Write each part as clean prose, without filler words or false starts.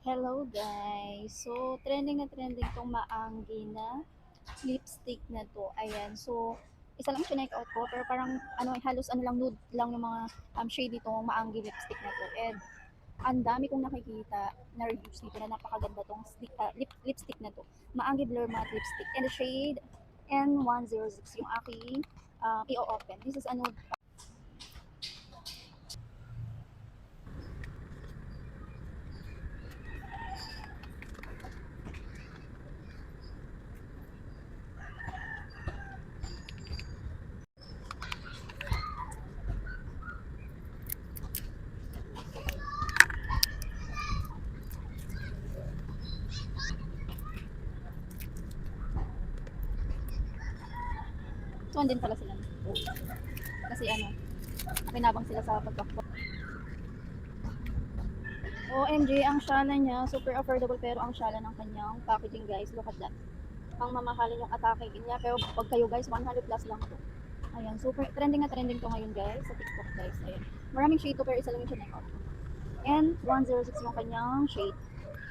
Hello guys! So, trending na trending tong maanggi na lipstick na to. Ayan. So, isa lang siya out ko pero parang halos lang nude lang yung mga shade dito maanggi lipstick na to. And ang dami kong nakikita na reviews dito na napakaganda tong lipstick na to. Maanggi Blur Matte Lipstick. And the shade N106 yung aking i-open. This is a nude. So, andin pala sila. Kasi pinabang sila sa pagkakbo. OMG, ang Shala niya, super affordable pero ang Shala ng kanyang packaging guys, look at that. Ang mamahalin yung atake niya pero pag kayo guys, 100 plus lang to. Ayan, super trending na trending to ngayon guys sa TikTok guys. Ayan. Maraming shade to pero isa lang yung siya out. And 106 yung kanyang shade.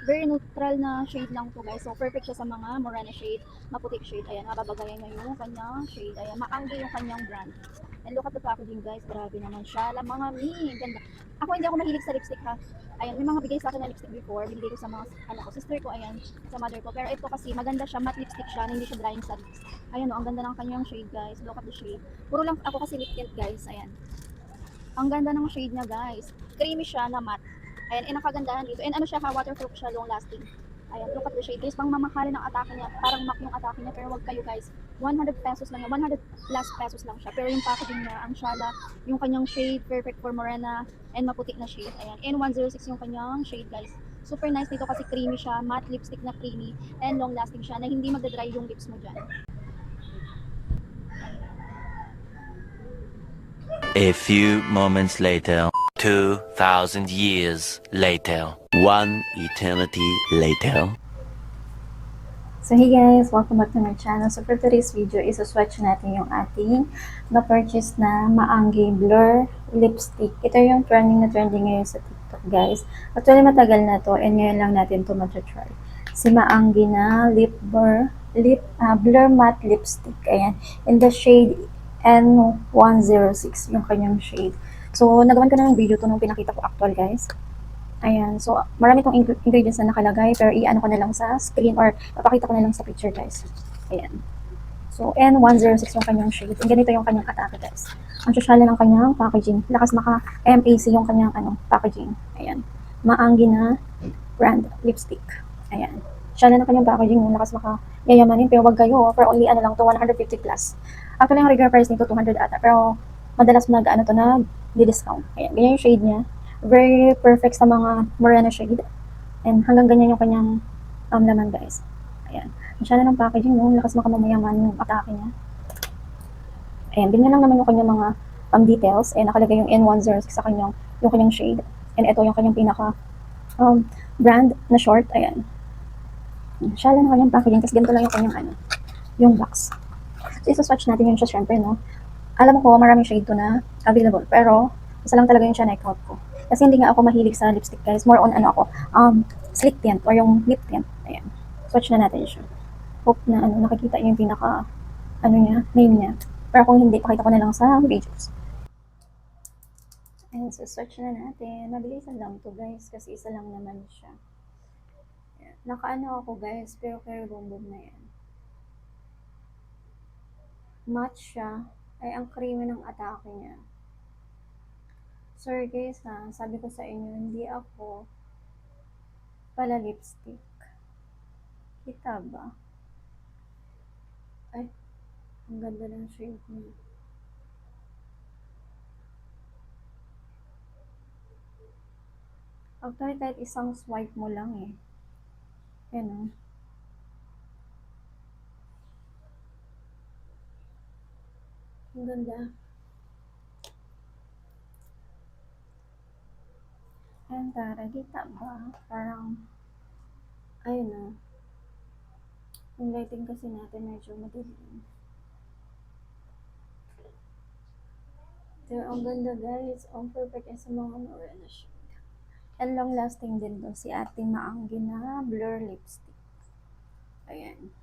Very neutral na shade lang to guys. So perfect siya sa mga morena shade, maputi shade. Ayan, nababagayan niya yung kanyang shade. Ayan, maanggi yung kanyang brand. And look at the packaging guys. Grabe naman siya. Alam mga mi, ganda. Ako hindi ako mahilig sa lipstick ha. Ayan, may mga bigay sa akin na lipstick before. Binigay ko sa mga ko, sister ko, ayan, sa mother ko. Pero ito kasi maganda siya, matte lipstick siya, na hindi siya drying sa lips. Ayan o, ang ganda ng kanyang shade guys. Look at the shade. Puro lang ako kasi lip tint guys. Ayan. Ang ganda ng shade niya guys. Creamy siya na matte. Ayan, nakagandahan dito. And ano siya ha, waterproof siya, long lasting. Ayan, look at the shade guys. Pang mamahali ng atake niya. Parang MAC yung atake niya. Pero wag kayo guys. 100 pesos lang yan. 100 plus pesos lang siya. Pero yung packaging niya, ang Shala, yung kanyang shade, perfect for morena and maputi na shade. Ayan, N106 yung kanyang shade guys. Super nice dito kasi creamy siya, matte lipstick na creamy and long lasting siya na hindi magdadry yung lips mo dyan. A few moments later, 2,000 years later, one eternity later. So hey guys, welcome back to my channel. So for today's video, swatch natin yung ating na-purchase na Maanggi Blur Lipstick. Ito yung trending na trending ngayon sa TikTok guys. Actually matagal na to and ngayon lang natin to matry. Si Maanggi na Blur Matte Lipstick. Ayan. In the shade N106 yung kanyang shade. So nagawan ko na ng video to nung pinakita ko actual guys. Ayan. So, marami tong ingredients na nakalagay, pero i-ano ko na lang sa screen or papakita ko na lang sa picture, guys. Ayan. So, N106 yung kanyang shade. And ganito yung kanyang atake, guys. Ang sosyala ng kanyang packaging. Lakas maka MAC yung kanyang packaging. Ayan. Maanggi na brand lipstick. Ayan. Sosyala ng kanyang packaging. Lakas maka yayamanin. Pero wag kayo. For only lang to 150 plus. Actually, ang regular price nito 200 ata. Pero madalas to na di-discount. Ayan. Ganyan yung shade niya. Very perfect sa mga morena shade. And hanggang ganyan yung kanyang laman guys. Ayan. Masyala ng packaging, no? Lakas makamamayaman yung atake niya. Ayan. Ganyan lang naman yung kanyang mga details. And nakalagay yung N106 sa kanyang, yung kanyang shade. And ito yung kanyang pinaka brand na short. Ayan. Masyala ng kanyang packaging. Tapos ganito lang yung kanyang yung box. So, isa-swatch natin yun siya syempre, no? Alam ko, maraming shade to na available. Pero, isa lang talaga yung siya na-count ko. Kasi hindi nga ako mahilig sa lipstick guys. More on sleek tint or yung lip tint. Ayan. Swatch na natin siya. Hope na nakikita yung pinaka niya, name niya. Pero kung hindi, pakita ko na lang sa videos. Ayan, so swatch na natin. Mabilisan lang to guys kasi isa lang naman siya. Ayan. Nakaano ako guys, pero boom na yan. Match siya. Ay, ang creamy ng atake niya. Sorry guys ha, sabi ko sa inyo, hindi ako pala lipstick. Kita ba? Ay, ang ganda ng shade niya. Actually, kahit isang swipe mo lang eh. Yan o. Ang ganda. Ayan, tara, kita ba? Parang, ayun o. Yung lighting kasi natin medyo madilim. So, ang ganda guys. Ang perfect sa mga morena shade. And long lasting din to si ating Maanggi na blur lipstick. Ayan.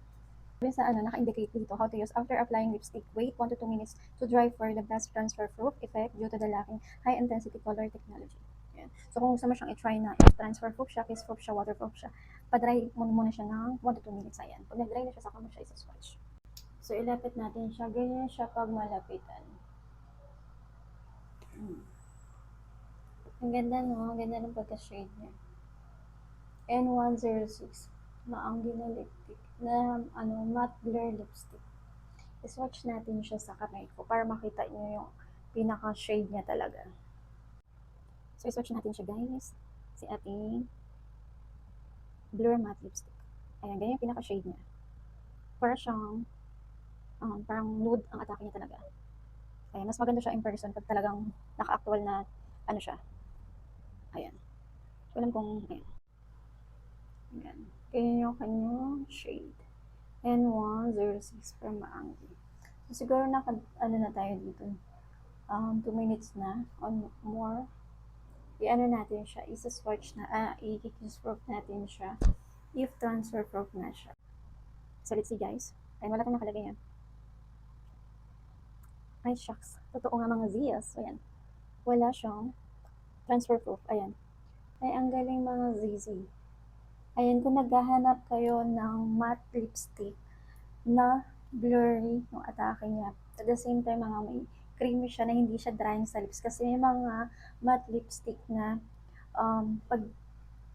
Sabi sa naka-indicate dito how to use after applying lipstick. Wait 1 to 2 minutes to dry for the best transfer-proof effect due to the lacking high-intensity color technology. Ayan. So kung gusto mo siyang i-try na if transfer-proof siya, kiss-proof siya, waterproof siya, pa-dry mo muna siya ng 1 to 2 minutes. Ayan. Pag nag-dry na siya, saka mo siya isa-swatch. So ilapit natin siya. Ganyan siya pag malapitan. Ang ganda no? Ang ganda ng pagka-shade niya. N106. Maanggi na lipstick. Na matte blur lipstick. I-swatch natin siya sa kamay ko para makita niyo yung pinaka-shade niya talaga. So, i-swatch natin siya guys. Si ating blur matte lipstick. Ayan, ganyan yung pinaka-shade niya. Para siyang, parang nude ang atake niya talaga. Ayan, mas maganda siya in person pag talagang naka-actual na, siya. Ayan. So, alam kong, ayan. Ayan. Ganyan yung kanyang shade. N106 from Maanggi. So, siguro na tayo dito. 2 minutes na on more. Natin siya, isa-swatch na, i-kiss-proof natin siya if transfer-proof na siya. So, let's see guys. Ay, wala kang nakalagay yan. Ay, shucks. Totoo nga mga Zias. So, ayan. Wala siyang transfer-proof. Ayan. Ay, ang galing mga ZZ. Ayan, kung naghahanap kayo ng matte lipstick na blurry yung atake niya. At the same time, mga may creamy siya na hindi siya drying sa lips. Kasi may mga matte lipstick na pag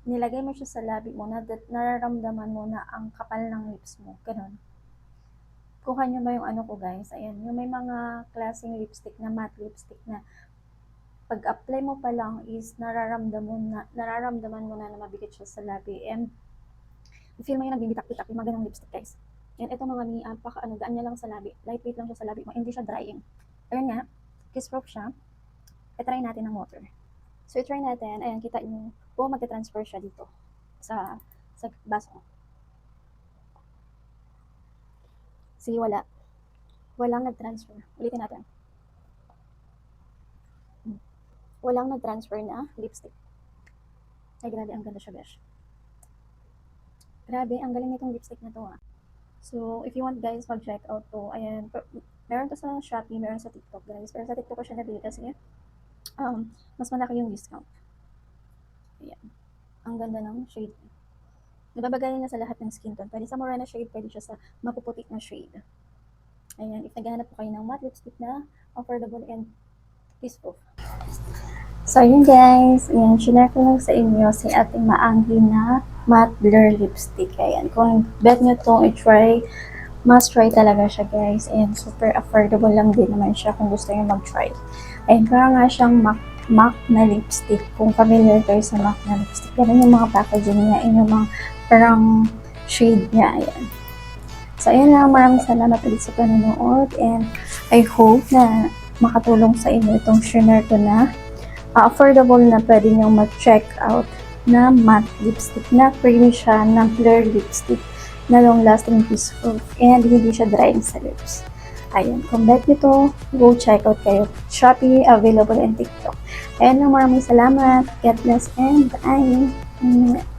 nilagay mo siya sa labi mo, nararamdaman mo na ang kapal ng lips mo. Ganun. Kuha nyo ba yung ko guys? Ayan, yung may mga klaseng lipstick na matte lipstick na pag-apply mo pa lang is nararamdaman mo na mabigat siya sa labi. And feel mo yung nagbibitak-bitak yung mga ganong lipstick guys. And ito mga gaan niya lang sa labi. Lightweight lang siya sa labi mo. Hindi siya drying. Ayun nga, kiss-proof siya. I-try natin ng water. So, i-try natin. Ayan, kita nyo. Kung magta-transfer siya dito. Sa baso. Sige, wala. Walang nag-transfer. Ulitin natin. Walang nag-transfer na lipstick. Ay, grabe. Ang ganda siya, besh. Grabe, ang galing nitong lipstick na to, ah. So, if you want guys, mag-check out to. Ayan, meron to sa Shopee, meron sa TikTok guys. Pero sa TikTok ko siya nabili kasi mas malaki yung discount. Ayan. Ang ganda ng shade. Nababagayan niya sa lahat ng skin tone. Pwede sa morena shade, pwede siya sa mapuputi na shade. Ayan, if naghahanap po kayo ng matte lipstick na affordable and kiss-proof. So, yun guys. Ayan, share ko lang sa inyo si ating Maanggi na matte blur lipstick. Ayan, kung bet nyo itong i-try, must try talaga siya guys. And super affordable lang din naman siya kung gusto nyo mag-try. Ayan, para nga siyang MAC na lipstick. Kung familiar kayo sa MAC na lipstick, ganun yung mga packaging niya. And yung mga parang shade niya. Ayan. So, ayan lang. Maraming salamat ulit sa panonood. And I hope na makatulong sa inyo itong share ko na affordable na pwede nyo mag-check out na matte lipstick na creamy siya, na blur lipstick na long-lasting peaceful and hindi siya drying sa lips. Ayan, kung bet nyo to, go check out kayo. Shopee, available in TikTok. Ayan lang, maraming salamat. God bless and bye!